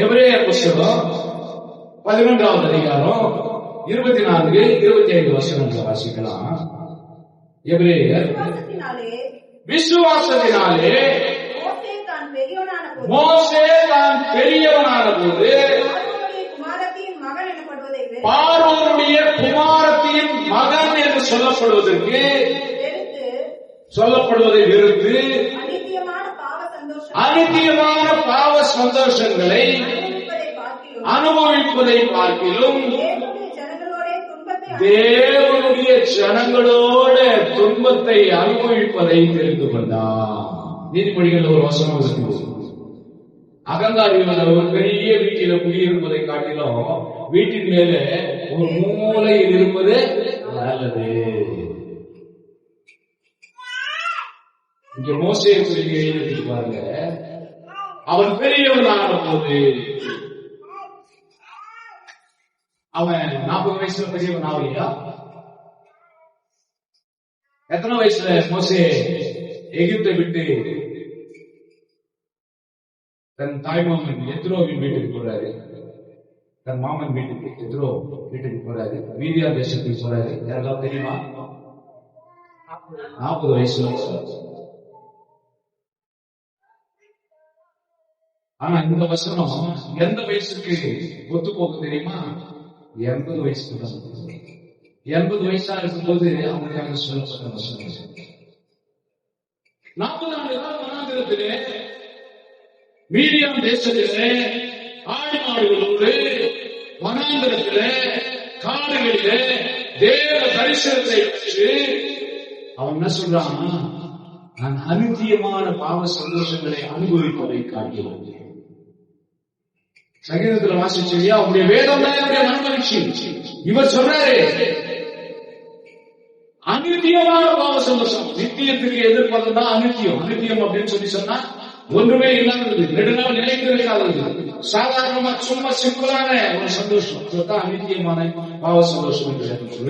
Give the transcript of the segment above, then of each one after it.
எபிரேயர் புத்தகம் 11வது அதிகாரம் 24, 25 வசனங்களை வாசிக்கலாம். எபிரேயர் விசுவாசத்தினாலே மோசே தான் பெரியவனான போது பார்வோனுடைய குமாரத்தின் மகன் என்று சொல்லப்படுவதை வெறுத்து அநித்தியமான பாவ சந்தோஷங்களை அனுபவிப்பதை பார்க்கிலும் தேவனுடைய ஜனங்களோட துன்பத்தை அனுபவிப்பதை தெரிந்து கொண்டார். நீதிமொழிகள் ஒரு வசனம் இருக்கு. அகங்காரிகள் ஒரு பெரிய வீட்டில குடியிருப்பதை காட்டிலும் வீட்டின் மேல ஒரு மூலையில் இருப்பது நல்லது. இங்க மோசேயை சொல்லி எழுதி பாருங்க. அவன் பெரியவனான போது அவன் 40 வயசுல பெரியவன் ஆகலையா? எத்தனை வயசுல மோசே எகிப்தை விட்டு தன் தாய்மாமன் எத்ரோவின் வீட்டுக்கு போறாரு, தன் மாமன் வீட்டுக்கு எத்ரோ வீட்டுக்கு போறாரு, மீதியா தேசத்துக்கு போறாரு. யாரெல்லாம் தெரியுமா? 40 வயசுல. ஆனா இந்த வசனம் எந்த வயசுக்கு ஒத்து போக தெரியுமா? 80 வயசுக்கு தான். 80 வயசா இருக்கும்போது அவங்களுக்காக சொல்லப்பட்ட வசனம். 40 ஆண்டுகள் வனாந்திரத்திலே மீதியாம் தேசத்திலே ஆடு மாடுகளோடு வனாந்திரத்திலே காடுகளிலே தேவ தரிசனத்தை பெற்று அவன் என்ன சொல்றான்? நான் அநித்தியமான பாவ சந்தோஷங்களை அனுபவிப்பதை காட்டுகிறேன். சங்கீதத்தில் வாசிச்சையா அவருடைய வேதம் தான் என்னுடைய மனமகிழ்ச்சி. இவர் சொல்றாரு அநித்தியமான பாவ சந்தோஷம். நித்தியத்துக்கு எதிர்பார்த்து தான் அநித்தியம். அநித்தியம் அப்படின்னு சொல்லி சொன்னா ஒன்றுமே இல்லாதது, நெடுநாள் நிலைத்திருக்காதது, சாதாரணமா சும்மா சிம்பிளான ஒரு சந்தோஷம். அநித்தியமான பாவ சந்தோஷம் என்று.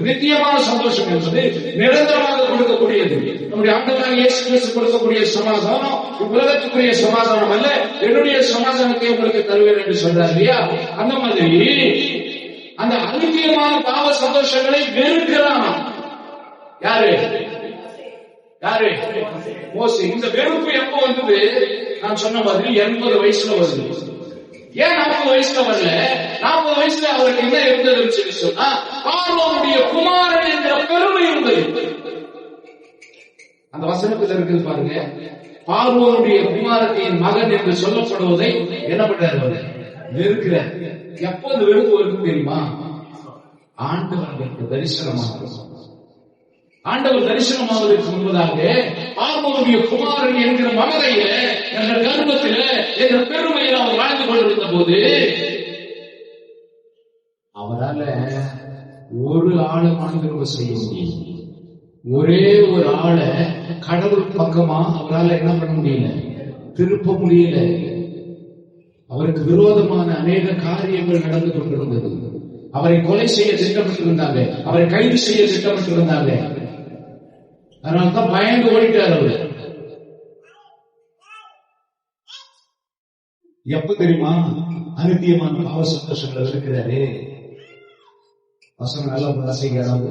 நித்தியமான சந்தோஷம் என்பது நிரந்தரமாக கொடுக்கக்கூடியது. நம்முடைய ஆண்டவராகிய இயேசு கிறிஸ்து கொடுக்கக்கூடிய சமாதானம் உலகத்துக்குரிய சமாதானம் அல்ல, என்னுடைய சமாதானத்தை உங்களுக்கு தருவேன் என்று சொல்றார் இல்லையா? அந்த மாதிரி அந்த அநித்தியமான பாவ சந்தோஷங்களை வெறுக்கிறான். யாரு? மோசே. இந்த வெறுப்பு எப்ப வந்தது? நான் சொன்ன மாதிரி 80 வயசுல வருது. ஏன் 40 வயசுல வரல? 40 வயசுல அவருக்கு என்ன இருந்ததுன்னு சொல்லி சொன்னா பார்வோனுடைய குமாரன் என்ற பெருமை இருந்தது. அந்த வசனத்தில் இருக்குது பாருங்க. பார்வோனுடைய குமாரத்தின் மகன் என்று சொல்லப்படுவதை என்ன பண்றாரு? வெறுக்கிறார். எப்போ அந்த வெறுப்பு வருது தெரியுமா? ஆண்டவர்களுக்கு தரிசனமாக, ஆண்டவர் தரிசனமாவதற்கு முன்பதாக பார்வோனுடைய குமாரன் என்கிற மகதையில என்ற கர்ப்பத்தில என்ற பெருமையில் அவர் வாழ்ந்து கொண்டிருந்த போது அவரால் ஒரு ஆளை மனதிரும்ப செய்ய முடியும். ஒரே ஒரு ஆளை கடவுள் பக்கமா அவரால் என்ன பண்ண முடியல? திருப்ப முடியல. அவருக்கு விரோதமான அநேக காரியங்கள் நடந்து கொண்டிருந்தது. அவரை கொலை செய்ய திட்டமிட்டிருந்தாங்க, அவரை கைது செய்ய திட்டமிட்டிருந்தாங்க. அதனால்தான் பயந்து ஓடிட்டார் அவரு. எப்ப தெரியுமா? அநித்தியமான பாவ சந்தோஷங்கள் இருக்கிறாரு. வசனம் நல்லா வாசிக்கிறாங்க.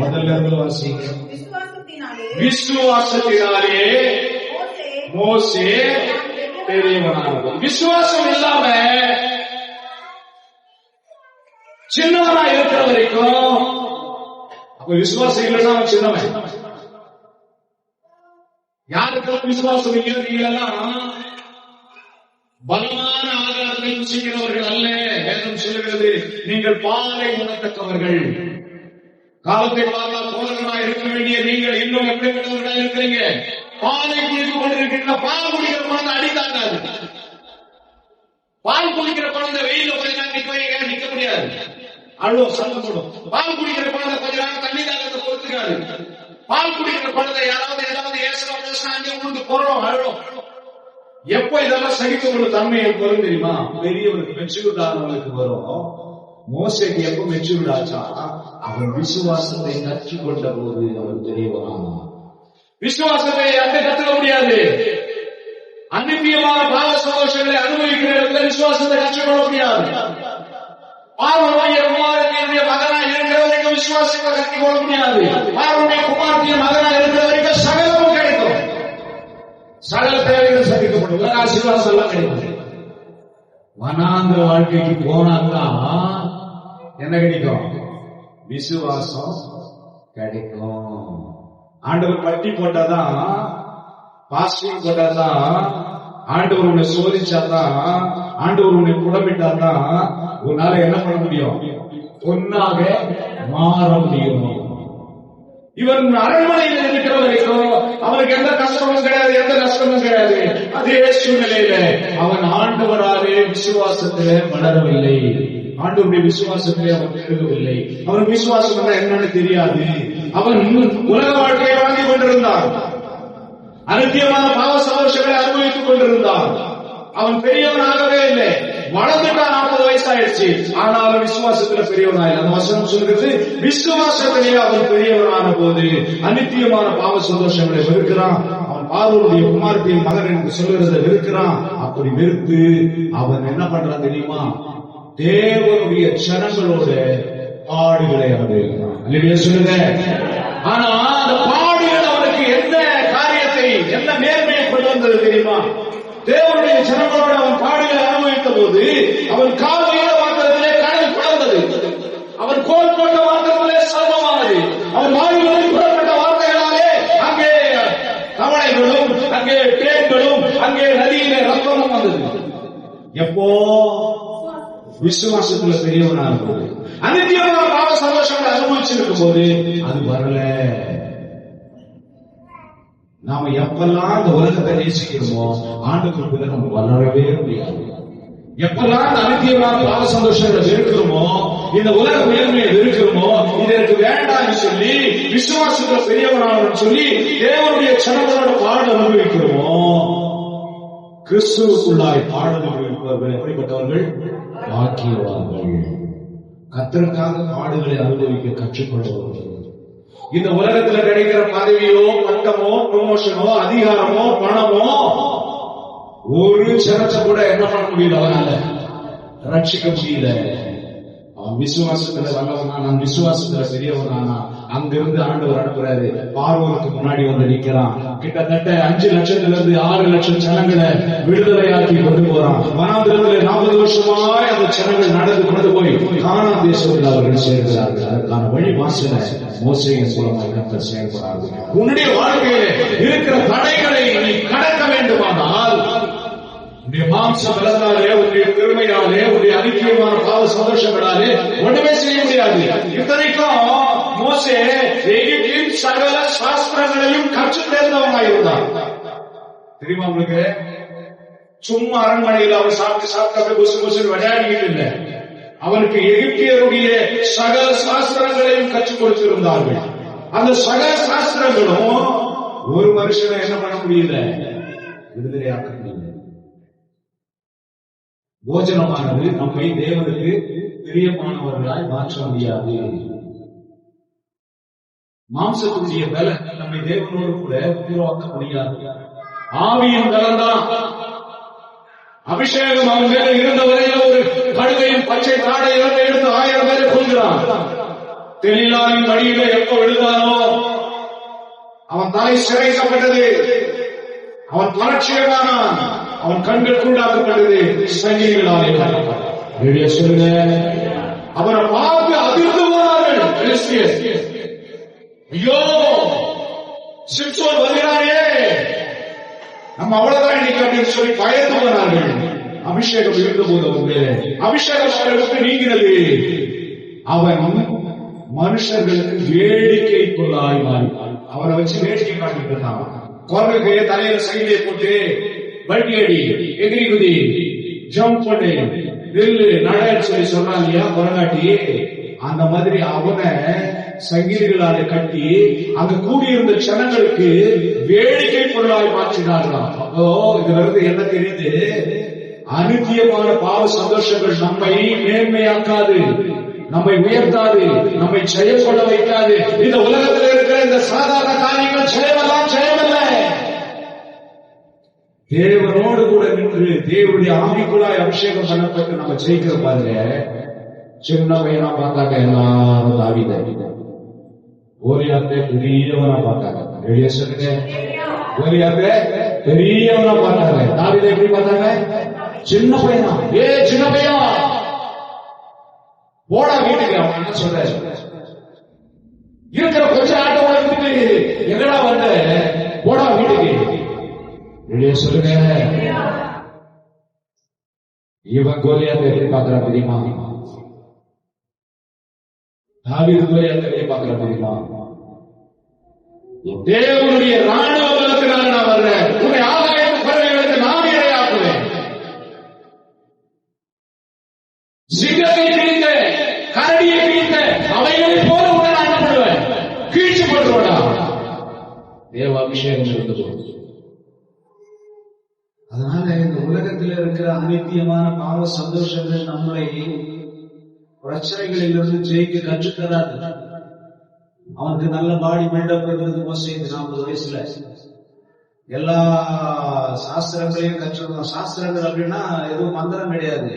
முதல்ல இருந்து வாசிங்க. விசுவாசத்தினாலே மோசே பெரியவனானான். விசுவாசம் இல்லாம சின்னவனா இருக்கிற வரைக்கும், அப்ப விசுவாசம் இல்லைன்னா சின்னவன். யாருக்கெல்லாம் விசுவாசம் இல்லைன்னா பலமான ஆகாரத்தை ருசிக்கிறவர்கள் அல்ல. வேதம் சொல்லுகிறது, நீங்கள் பாலை உணர்த்தக்கவர்கள். காலத்தை பார்த்தா தோழர்களாக இருக்க வேண்டிய நீங்கள் இன்னும் எப்படிப்பட்டவர்களாக இருக்கிறீங்க? பாலை குடித்துக் கொண்டிருக்கின்ற பால் குடிக்கிற குழந்தை அடித்தாங்காது. பால் குடிக்கிற குழந்தை வெயில கொஞ்ச நேரம் நிக்க முடியாது, அவ்வளோ சத்தம் போடும். பால் குடிக்கிற குழந்தை கொஞ்ச நேரம் தண்ணி தாக்கத்தை பொறுத்துக்காது. பால் குடிக்கிற குழந்தை யாராவது ஏதாவது ஏசலா பேசினா அங்கே உங்களுக்கு பொருளும் அழும். எப்ப இதெல்லாம் சகிக்கக்கூடிய தன்மை எனக்கு வரும் தெரியுமா? பெரியவருக்கு மெச்சூர்ட் ஆனவங்களுக்கு வரும். மோசேக்கு எப்ப மெச்சூர்ட் ஆச்சா? அவன் விசுவாசத்தை கற்றுக்கொண்ட போது அவன் தெரியவனான். விசுவாசத்தை யாருமே கற்றுக்க முடியாது. அநித்தியமான பாவ சந்தோஷங்களை அனுபவிக்கிற இடத்துல விசுவாசத்தை கற்றுக்கொள்ள முடியாது. பார்வனுடைய குமாரத்தினுடைய மகனாக இருக்கிற வரைக்கும் விசுவாசத்தை கற்றுக்கொள்ள முடியாது. பார்வனுடைய குமாரத்தின் மகனாக இருக்கிற வரைக்கும் சகலமும் கிடைக்கும். சகல தேவைகள் சந்திக்கப்படும். உலக ஆசீர்வாதம் எல்லாம் கிடைக்கும். வனாந்திர வாழ்க்கைக்கு போனாதான் என்ன கிடைக்கும்? விசுவாசம் கிடைக்கும். ஆண்டவர் பட்டி போட்டாதான், பாஸ்டிங் போட்டாதான், ஆண்டவர் உன்னை சோதிச்சாதான், ஆண்டவர் உன்னை புடமிட்டாதான் உன்னால என்ன பண்ண முடியும்? பொன்னாக மாற முடியும். இவன் அரண்மனையில் இருக்கிற வரைக்கும் அவனுக்கு எந்த கஷ்டமும் கிடையாது, எந்த கஷ்டமும் கிடையாது. அதே சூழ்நிலையில அவன் ஆண்டவராலே விசுவாசத்திலே வளரவில்லை, ஆண்டவருடைய விசுவாசத்திலே அவன் பெருகவில்லை. அவனுக்கு விசுவாசம் என்னன்னு தெரியாது. அவன் உலக வாழ்க்கையை வாழ்ந்து கொண்டிருந்தான், அநித்தியமான பாவ சந்தோஷங்களை அனுபவித்துக் கொண்டிருந்தான். அவன் பெரியவனாகவே இல்லை. வளர்ந்துட்டான், 40 வயசாயிடுச்சு. ஆனாலும் விசுவாசத்துல பெரியவனாயில்லை. அந்த வசனம் சொல்கிறது, விசுவாசத்திலே அவன் பெரியவனான போது அநித்தியமான பாவ சந்தோஷங்களை வெறுக்கிறான். அவன் பார்வனுடைய குமாரத்தின் மகன் என்று சொல்லுறதை வெறுக்கிறான். அப்படி வெறுத்து அவன் என்ன பண்றான் தெரியுமா? தேவனுடைய ஜனங்களோட பாடுகளை அனுபவிக்கிறான். இல்லையா சொல்லுங்க. ஆனா அந்த பாடுகள் அவனுக்கு எந்த காரியத்தை, என்ன நேர்மையை கொண்டு வந்தது தெரியுமா? தேவனுடைய ஜனங்களோடு அவன் பாடுகளை அனுபவித்த போது அவன் கால் வீர மாத்திரத்திலே கடல் பிளந்தது. அவன் கோல் போட்ட மாத்திரத்திலே சர்வமானது. அவன் வாயுகளில் புறப்பட்ட வார்த்தைகளாலே அங்கே தவளைகளும், அங்கே தேன்களும், அங்கே நதியிலே ரத்தமும் வந்தது. எப்போ? விசுவாசத்துல பெரியவனான போது, அநித்தியமான பாவ சந்தோஷங்களை அனுபவிச்சிருக்கும் போது அது வரல. நாம எப்பெல்லாம் இந்த உலகத்தை நேசிக்கிறோமோ ஆண்டுக்குள்ள நம்ம வளரவே முடியாது. எப்பெல்லாம் இந்த அநித்தியமான பாவ சந்தோஷங்களை வெறுக்கிறோமோ, இந்த உலக மேன்மையை வெறுக்கிறோமோ, இதற்கு வேண்டாம்னு சொல்லி விசுவாசத்துல பெரியவனாக சொல்லி தேவனுடைய ஜனங்களோட பாடல் அனுபவிக்கிறோமோ, கிறிஸ்துவுக்குள்ளாய் பாடல் அனுபவிப்பவர்கள் எப்படிப்பட்டவர்கள்? பாக்கியவான்கள். கர்த்தருக்காக பாடுகளை அனுபவிக்க கற்றுக்கொள்பவர்கள். இந்த உலகத்துல கிடைக்கிற பதவியோ, பட்டமோ, ப்ரமோஷனோ, அதிகாரமோ, பணமோ ஒரு சரத்தை கூட என்ன பண்ண முடியல, அவனால ரட்சிக்க முடியல. அவன் விசுவாசத்துல வல்லவனா, நான் விசுவாசத்துல பெரியவனானா, அங்கிருந்து ஆண்டவர் அனுப்புறாரு. பார்வோனுக்கு முன்னாடி வந்து நிக்கிறான். கிட்டத்தட்ட 5 லட்சத்துல இருந்து 6 லட்சம் ஜனங்களை விடுதலையாக்கி கொண்டு போறான். வனாந்திரத்துல 40 வருஷமாய் அந்த ஜனங்கள் நடந்து கொண்டு போய் கானான் தேசத்தில் அவர்கள் சேர்க்கிறார்கள். அதற்கான வழி வாசலை மோசேயின் மூலமாக கர்த்தர் செயல்படாது. உன்னுடைய வாழ்க்கையில இருக்கிற தடைகளை நீ கடக்க வேண்டுமானால் உன்னுடைய மாம்ச பலத்தாலே, உன்னுடைய பெருமையாலே, உன்னுடைய அநித்தியமான பாவ சந்தோஷங்களாலே ஒண்ணுமே செய்ய முடியாது. இத்தனைக்கும் மோசே எகிப்தின் சகல சாஸ்திரங்களையும் கற்றுத் தேர்ந்தவனாயிருந்தான். தெரியுமா உங்களுக்கு? சும்மா அரண்மனையில் அவன் சாப்பிட்டு புசு புசு விளையாடிக்கிட்டு இல்லை. அவனுக்கு எகிப்தியருடைய சகல சாஸ்திரங்களையும் கற்றுக் கொடுத்திருந்தார்கள். அந்த சகல சாஸ்திரங்களும் ஒரு மனுஷனை என்ன பண்ண முடியல, விடுதலையாக்க முடியல. போஜனமானது நம்மை தேவனுக்கு பிரியமானவர்களாய் மாற்ற முடியாது. மாம்சத்துடைய பலன் நம்மை தேவனோடு கூட உருவாக்க முடியாது. ஆவியின் பலன் தான். அபிஷேகம் அவன் மேல இருந்த வரையில் ஒரு கழுதையும் பச்சை தாடையிலிருந்து எடுத்து 1000 பேரை கொள்கிறான். தெளிலாரின் வழியில எப்ப விழுந்தானோ அவன் தலை சிறைக்கப்பட்டது. அவன் பலட்சியமானான். அவன் கண்கள் கூடாக்கப்பட்டது. சங்கிலிகளாலே கட்டப்பட்டான். சொல்லுங்க. அவனை பார்த்து அதிர்ந்து போனார்கள். ஐயோ, சிம்சோன் வருகிறாரே, நம்ம அவ்வளவுதான் இன்னைக்கு அப்படின்னு சொல்லி பயந்து போனார்கள். அபிஷேகம் இருந்த போது அவங்க அபிஷேகம் அவர்களுக்கு நீங்கிறது. அவன் மனுஷர்களுக்கு வேடிக்கை பொருளாய் மாறினான். அவரை வச்சு வேடிக்கை காட்டிட்டு இருந்தான். குரலுக்கு தலையில சைடிலே போட்டு வட்டி அடி, எகிரி குதி, ஜம்ப் பண்ணு, வில்லு நடன்னு சொல்லி சொன்னாங்க இல்லையா குரங்காட்டி. அந்த மாதிரி அவனை சங்கிலிகளாலே கட்டி அங்க கூடியிருந்த ஜனங்களுக்கு வேடிக்கை பொருளாய் மாற்றினார்களாம். அப்போ இதுல இருந்து என்ன தெரியுது? அநித்தியமான பாவ சந்தோஷங்கள் நம்மை மேன்மையாக்காது, நம்மை உயர்த்தாது, நம்மை ஜெயம் கொள்ள வைக்காது. இந்த உலகத்தில் இருக்கிற இந்த சாதாரண காரியங்கள் ஜெயமெல்லாம் ஜெயமல்ல. தேவனோடு கூட நின்று தேவனுடைய ஆவிக்குள்ளாய் அபிஷேகம் பண்ணப்பட்டு நம்ம ஜெயிக்கிற பாருங்க. சின்ன பையனா பார்த்தாங்க எல்லாரும் தாவீதை, கோலியாத்தை பெரியவனா பார்த்தாங்க. வெளியே சொல்லுங்க, கோலியாத்தை பெரியவனா பார்த்தாங்க. தாவீதை எப்படி பார்த்தாங்க? சின்ன பையனா. சின்ன பையன் போடா வீட்டுக்கு. அவன் என்ன சொல்ற, இருக்கிற கொஞ்சம் ஆட்டம் வளர்த்துட்டு எங்கடா வந்த, போடா வீட்டுக்கு. வெளியே சொல்லுங்க. இவன் கோலியாத்தை எப்படி பார்க்கிறான் தெரியுமா? தாவீது கோலியாத்தை எப்படி பார்க்கிறான் தெரியுமா? தேவனுடைய ராணுவ பலத்தினால நான் வர்றேன், உன்னை ஆகாயத்து பறவைகளுக்கு நான் இரையாக்குவேன், சிங்கத்தை பிடித்த கரடியை பிடித்த அவைகளை போல உன்னை நான் பண்ணுவேன், கீழ்ச்சி போட்டுருவா. தேவ அபிஷேகம் இருந்தது. அதனால இந்த உலகத்தில் இருக்கிற அநித்தியமான பாவ சந்தோஷங்கள் நம்மளை பிரச்சனைகளிலிருந்து ஜெயிக்க கற்றுத்தராது. அவனுக்கு நல்ல பாடி பில்டப் இருக்கிறது மோசே 40 வயசுல எல்லா சாஸ்திரங்களையும் கற்றுக்கணும். சாஸ்திரங்கள் அப்படின்னா எதுவும் மந்திரம் கிடையாது.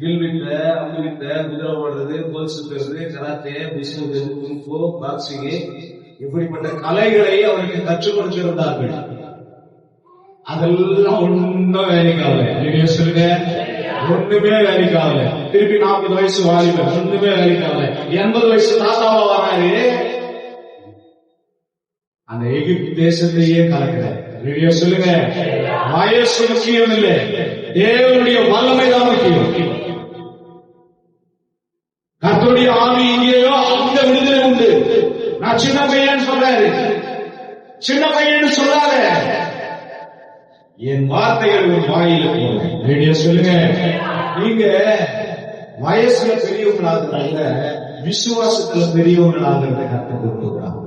வில்வித்த, அம்புவித்த, குதிரை ஓடுறது, கோல் சுத்துறது, கராத்தே, பிஸ்னு, குருப்போ, பாக்ஸிங்கு, இப்படிப்பட்ட கலைகளை அவருக்கு கற்றுக் கொடுத்திருந்தார்கள். அதெல்லாம் ஒன்னும் வேலைக்காகல. நீங்க சொல்லுங்க, ஒண்ணுமே வேலைக்காகல. திருப்பி 40 வயசு வாலிபர், ஒண்ணுமே வேலைக்காகல. 80 வயசு தாத்தாவா வராரு, அந்த எகிப்து தேசத்தையே கலக்கிறார். நீங்க சொல்லுங்க, வயசு முக்கியம் இல்லை, தேவனுடைய வல்லமைதான் முக்கியம். கர்த்தருடைய ஆவி எங்கேயோ அந்த விடுதலை உண்டு. நான் சின்ன பையன் சொல்றாரு, சின்ன பையன் சொல்லாத, என் வார்த்தைகள் ஒரு வாயில போறேன். ரேடியோ சொல்லுங்க. நீங்க வயசுல பெரியவங்களாக விசுவாசத்துல பெரியவங்களாக கற்றுக் கொடுக்கிறாங்க.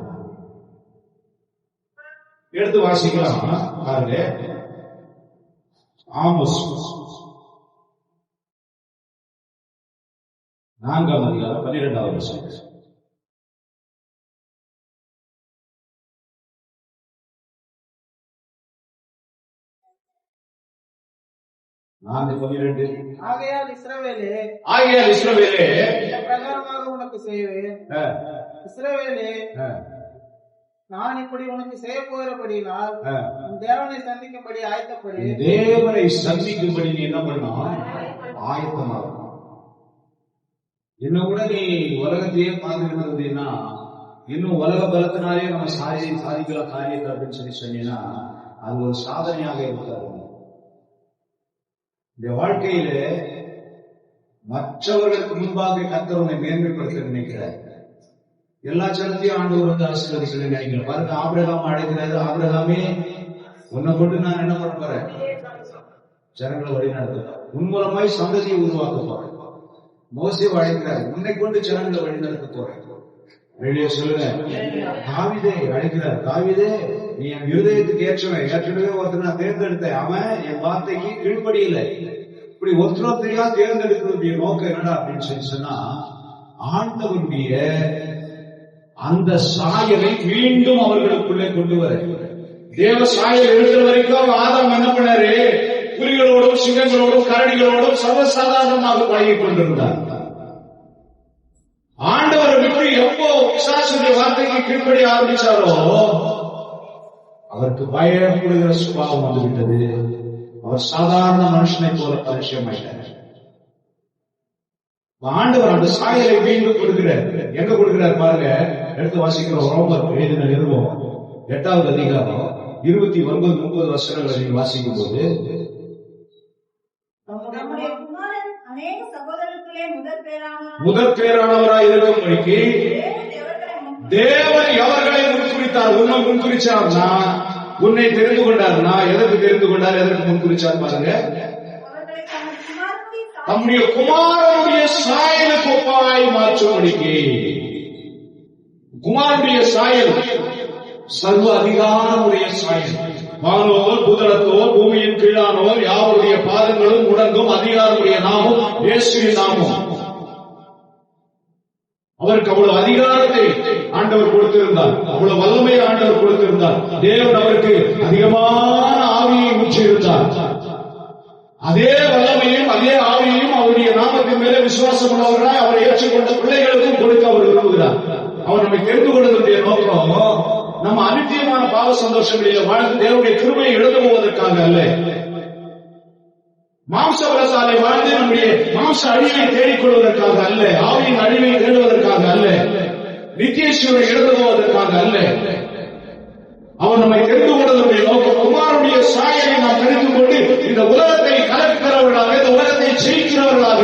எடுத்து வாசிக்கலாம் பாருங்க. ஆமோஸ் 4ஆம் அதிகாரம் 12வது வசனம். 4:12. ஆகையால் இஸ்ரவேலே, இந்த பிரகாரமாக உனக்கு செய்வேன். இஸ்ரவேலே, நான் இப்படி உனக்கு செய்ய போகிறபடினால் உன் தேவனை சந்திக்கும்படி ஆயத்தப்படி. தேவனை சந்திக்கும்படி நீ என்ன பண்ணணும்? ஆயத்தமாகும். இன்னும் கூட நீ உலகத்தையே பார்த்துக்கிட்டு இருந்தீங்கன்னா, இன்னும் உலக பலத்தினாலே நம்ம சாதிக்கலாம் காரியத்தை அப்படின்னு சொன்னீங்கன்னா அது ஒரு சாதனையாக இருக்காது. இந்த வாழ்க்கையில மற்றவர்களுக்கு முன்பாக கர்த்தர் உன்னை மேன்மைப்படுத்த நினைக்கிறார். எல்லா ஜனத்தையும் ஆண்டவர் வந்து ஆசீர்வதிக்க நினைக்கிறேன். பாருங்க, ஆபிரகாம் அழைக்கிறாரு. ஆபிரகாமே, உன்னை கொண்டு நான் என்ன பண்ண போறேன்? ஜனங்களை வழிநடத்த, உன் மூலமாய் சந்ததியை உருவாக்க போறேன். மோசே அழைக்கிறார், உன்னை கொண்டு ஜனங்களை வழிநடத்த போறேன். வெளியே சொல்லுங்க. தாவீதை அழைக்கிறார், தாவீதே நீ என் இருதயத்துக்கு ஏற்றவன். ஏற்கனவே ஒருத்தர் நான் தேர்ந்தெடுத்தேன், அவன் என் வார்த்தைக்கு கீழ்ப்படியில. இப்படி ஒருத்தரையா தேர்ந்தெடுக்கிறதுடைய நோக்கம் என்னடா அப்படின்னு சொன்னா, ஆண்டவருடைய அந்த சாயலை மீண்டும் அவர்களுக்குள்ளே கொண்டு வர. தேவ சாயல் இருக்கிற வரைக்கும் ஆதாம் என்ன பண்ணாரு? புலிகளோடும் சிங்கங்களோடும் கரடிகளோடும் சர்வசாதாரணமாக பழகி கொண்டிருந்தார். ஆண்டவரை விட்டு எப்போ பிசாசுடைய வார்த்தைக்கு கீழ்ப்படி ஆரம்பிச்சாரோ அவருக்கு பயப்படுகிற சுபாவம் வந்துவிட்டது. அவர் சாதாரண மனுஷனை போல பரிச்சயமாயிட்டார். ஆண்டவர் அந்த சாயலை மீண்டும் கொடுக்கிறார். எங்க கொடுக்கிறார் பாருங்க, எடுத்து வாசிக்கிறோம். ரோமர் எழுதின நிருபம் 8வது அதிகாரம் 29-30 வசனங்களை நீங்க வாசிக்கும் போது, முதற் பேரானவராய் இருக்கும்படிக்கு தேவன் எவர்களை முன்குறித்தார்? உன்னை முன்குறிச்சார்னா, உன்னை தெரிந்து கொண்டார்னா, எதற்கு தெரிந்து கொண்டார்? எதற்கு முன்குறிச்சார் பாருங்க. நம்முடைய குமாரனுடைய சாயலுக்கு ஒப்பாய் மாற்றும்படிக்கு. குமாரனுடைய சாயல் சர்வ அதிகாரமுடைய சாயல். வானோர் பூதளத்தோர் பூமியின் கீழானோர் யாருடைய பாதங்களும் முடங்கும் அதிகாரமுடைய நாமம் இயேசுவின் நாமம். அவருக்கு அவ்வளவு அதிகாரத்தை ஆண்டவர் கொடுத்திருந்தார், அவ்வளவு வல்லமையை ஆண்டவர் கொடுத்திருந்தார். தேவன் அவருக்கு அதிகமான ஆவியை ஊற்றியிருந்தார். அதே வல்லமையும் அதே ஆவியையும் அவருடைய நாமத்தின் மேலே விசுவாசம் உள்ளவர்களாய் அவரை ஏற்றுக்கொண்ட பிள்ளைகளுக்கும் கொடுக்க அவர் விரும்புகிறார். அவர் நம்மை தெரிந்து கொள்வதற்குரிய நோக்கம் நம்ம அனித்தியமான பாவ சந்தோஷங்களில் வாழ்ந்து தேவனுடைய கிருபையை இழந்து போவதற்காக அல்ல, மாம்ச பலத்தாலே வாழ்ந்து நம்முடைய மாம்ச அழிவை தேடிக்கொள்வதற்காக அல்ல, ஆவியின் அழிவை தேடுவதற்காக அல்ல, நித்தியேஸ்வரை இழந்து போவதற்காக அல்ல. அவர் நம்மை தெரிந்து கொள்வதற்குரிய நோக்கம் குமாரனுடைய சாயலை நாம் தெரிந்து கொண்டு இந்த உலகத்தை கலக்கிறவர்களாக, இந்த உலகத்தை ஜெயிக்கிறவர்களாக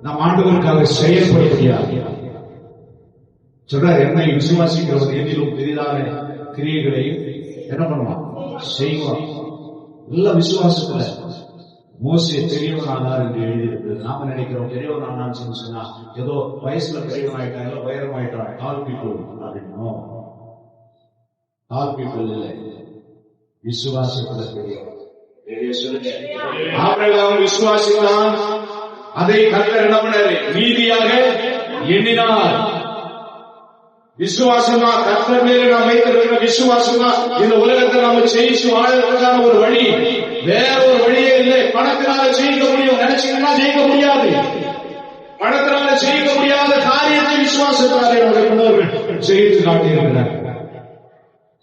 நாம் ஆண்டவருக்காக செயல்படுகிறார். சொல்றார், என்னை விசுவாசிக்கிறவர் எதிலும் பெரிதான கிரியைகளையும் என்ன பண்ணுவான், செய்வான். நல்ல விசுவாசத்துல மோசே பெரியவனானார் என்று எழுதியிருக்கு. நாம நினைக்கிறோம் பெரியவன் ஆனான்னு சொன்னா ஏதோ வயசுல பெரியவன் ஆயிட்டாங்க, உயரம் ஆயிட்டாங்க, ஆல் பீப்புள் அப்படின்னோம். ஆல் பீப்புள் இல்லை, விசுவாசத்துல பெரியவன். ஆபிரகாம் விசுவாசித்தான், அதை கர்த்தர் என்ன பண்ணாரு, நீதியாக எண்ணினார். விசுவாசமா கர்த்தர் மேலே நாம் வைத்திருக்கிற விசுவாசமா இந்த உலகத்தை நாம ஜெயிச்சு வாழ்வதற்கான ஒரு வழி, வேற ஒரு வழியே இல்லை. பணத்தினால ஜெயிக்க முடியும் நினைச்சீங்கன்னா ஜெயிக்க முடியாது. பணத்தினால ஜெயிக்க முடியாத காரியத்தை விசுவாசத்தாலே நம்முடைய முன்னோர்கள் ஜெயித்து காட்டியிருக்கிறார்.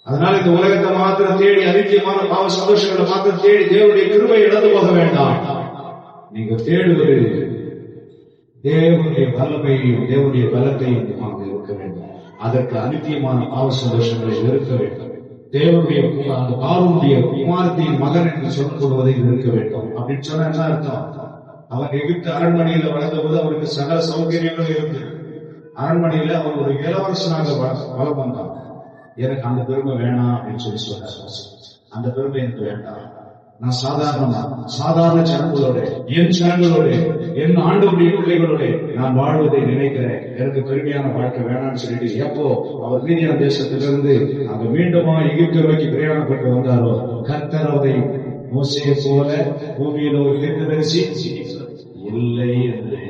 அதனால இந்த உலகத்தை மாத்திரம் தேடி அதிகமான பாவ சந்தோஷங்களை மாத்திரம் தேடி தேவனுடைய கிருபையை இழந்து போக வேண்டாம். நீங்க தேடுவது தேவனுடைய வல்லமையையும் தேவனுடைய பலத்தையும் இருக்க வேண்டும். அதற்கு அனித்தியமான பாவ சந்தோஷங்களை வெறுக்க வேண்டும். தேவனுடைய அந்த பார்வனுடைய குமாரத்தின் மகன் என்று சொல்லப்படுவதை வெறுக்க வேண்டும். அப்படின்னு சொன்னா என்ன அர்த்தம், அவர் எகிப்து அரண்மனையில வளர்ந்தபோது அவருக்கு சகல சௌகரியங்களும் இருந்து அரண்மனையில அவர் ஒரு இளவரசனாக வளம் வந்தார். எனக்கு அந்த பெருமை வேணாம் அப்படின்னு சொல்லி சொன்னார். அந்த பெருமை எனக்கு வேண்டாம், நான் சாதாரண ஜனங்களோட, என் ஜனங்களோட, என் ஆண்டவருடைய பிள்ளைகளோட நான் வாழ்வதை நினைக்கிறேன். எனக்கு பெருமையான வாழ்க்கை வேணாம்னு சொல்லிட்டு எப்போ அவர் மீதியான தேசத்திலிருந்து அங்க மீண்டுமா எகிப்து நோக்கி பிரயாணப்பட்டு வந்தாரோ, கர்த்தர் அவரை மோசேயை போல பூமியில ஒரு தீர்க்கதரிசி இல்லை என்று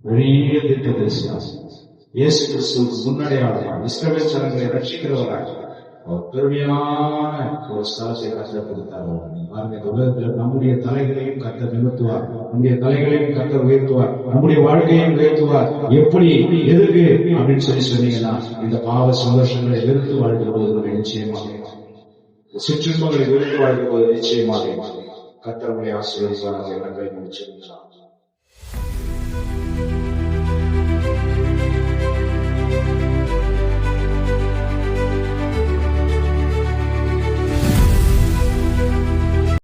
பெரிய தீர்க்கதரிசி இயேசு கிறிஸ்துவுக்கு முன்னடையாளர், இஸ்ரவேல் ஜனங்களை ரட்சிக்கிறவராக அவர் பெருமையான ஒரு ஸ்தலத்தை கர்த்தர் கொடுத்தார். இந்த உலகத்தில் நம்முடைய தலைகளையும் கர்த்தர் நிறுத்துவார், நம்முடைய தலைகளையும் கர்த்தர் உயர்த்துவார், நம்முடைய வாழ்க்கையையும் உயர்த்துவார். எப்படி, எதுக்கு அப்படின்னு சொன்னீங்கன்னா, இந்த பாவ சந்தோஷங்களை வெறுத்து வாழ்கிறது நிச்சயமாக, சிற்றின்பங்களை வெறுத்து வாழ்கிறது நிச்சயமாக கர்த்தருடைய ஆசீர்வாதங்களை முடிச்சிருக்கிறார்.